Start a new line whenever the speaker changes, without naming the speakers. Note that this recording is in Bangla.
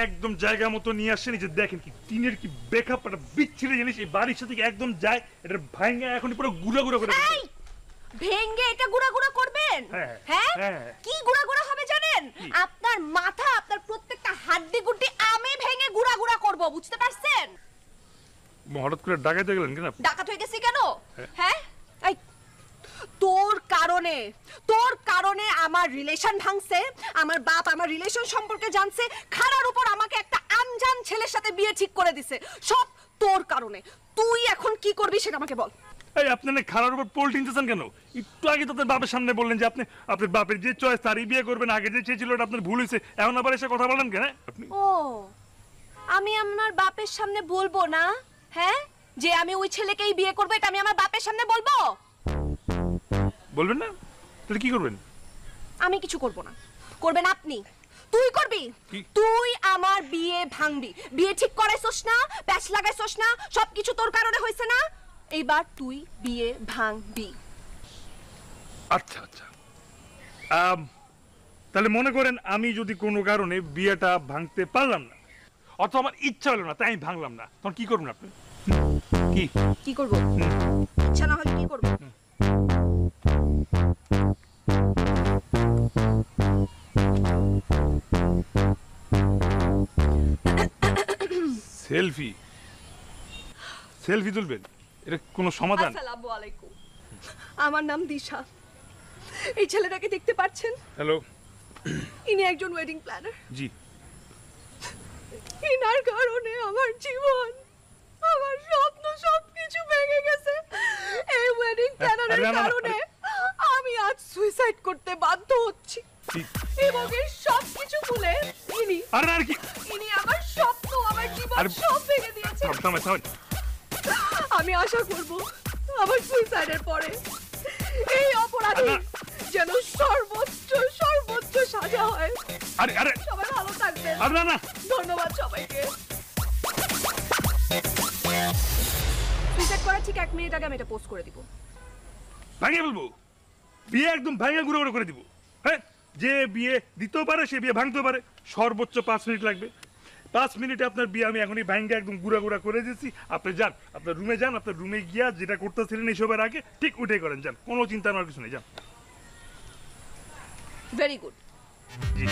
একদম জায়গা মতো নিয়ে আসেন। যে দেখেন কি টিনের কি বেকআপ একটা বিচ্ছিরি জিনিস এই বাড়ির সাথে একদম যায়, এটা ভাঙা এখন পুরো গুড়া গুড়া করে
এই ভেঙ্গে এটা গুড়া গুড়া করবেন? হ্যাঁ কি গুড়া গুড়া হবে জানেন? আপনার মাথা, আপনার প্রত্যেকটা হাড্ডি গুড্ডি আমি ভেঙে গুড়া গুড়া করব, বুঝতে পারছেন?
হঠাৎ করে ডাকাইতে গেলেন কেন?
ডাকাত হয়ে গেছি কেন? হ্যাঁ এই তোর কারণে আমার রিলেশন ভাঙছে, আমার বাপ আমার রিলেশন সম্পর্কে জানছে, খারার উপর আমাকে একটা আনজান ছেলের সাথে বিয়ে ঠিক করে দিছে, সব তোর কারণে। তুই এখন কি করবি সেটা আমাকে বল।
এই আপনি না খারার উপর পোল টিনতেছেন কেন? একটু আগে তো আপনার বাপের সামনে বললেন যে আপনি আপনার বাপের যে চয়েস তারই বিয়ে করবেন, আগে যে চেয়েছিল ওটা আপনার ভুল হয়েছে, এখন আবার এসে কথা বলেন কেন আপনি?
ও আমি আমার বাপের সামনে বলবো না? হ্যাঁ যে আমি ওই ছেলেকেই বিয়ে করবো, এটা আমি আমার বাপের সামনে বলবো?
বলবেন না? তাহলে কি করবেন?
আমি কিছু করব না, করবেন আপনি। তুই করবি, তুই আমার বিয়ে ভাঙবি। বিয়ে ঠিক করাইছস না, প্যাচ লাগাইছস না, সবকিছু তোর কারণে হয়েছে না, এইবার তুই বিয়ে ভাঙবি।
আচ্ছা আচ্ছা, তাহলে মনে করেন আমি যদি কোনো কারণে বিয়েটা ভাঙতে পারলাম না, অথবা আমার ইচ্ছা হলো না তাই আমি ভাঙলাম না, তখন কি করবেন আপনি? কি
কি করবো? ইচ্ছা না হলে কি করবো?
সেলফি সেলফি তুলবেন? এটা কোনো সমাধান?
আসসালামু আলাইকুম, আমার নাম দিশা। এই ছেলেটাকে দেখতে পাচ্ছেন?
হ্যালো।
ইনি একজন ওয়েডিং প্ল্যানার।
জি।
ইনার কারণে আমার জীবন, আমার স্বপ্ন সবকিছু ভেঙে গেছে। এই ওয়েডিং প্ল্যানারের কারণে আমি আজ সুইসাইড করতে বাধ্য হচ্ছি। এবং এই সবকিছু ভুলে ইনি আমার স্বপ্ন, আমার জীবন সব ভেঙে দিয়েছে। আমি আশা করব আমার সুইসাইডের পরে এই অপরাধী যেন সর্বোচ্চ সাজা হয়। সবাই ভালো থাকবেন। ধন্যবাদ সবাইকে। সুইসাইড করার ঠিক 1 মিনিট আগে আমি এটা পোস্ট করে দিব।
ভাঙিয়ে বলবো? বিয়ে একদম ভাঙা গুঁড়ো গুঁড়ো করে দিব? হ্যাঁ, যে বিয়ে দিতেও পারে সে বিয়ে ভাঙতেও পারে। সর্বোচ্চ 5 মিনিট লাগবে। 5 মিনিটে আপনার বিয়ে আমি এখনই ভাঙ্গা একদম গুঁড়া গুঁড়া করে দিচ্ছি। আপনি যান, আপনার রুমে যান, আপনার রুমে গিয়া যেটা করতেছিলেন এইসবের আগে ঠিক উঠে করেন, যান, কোনো চিন্তা নেওয়ার কিছু নেই, যান।
Very good.
জি।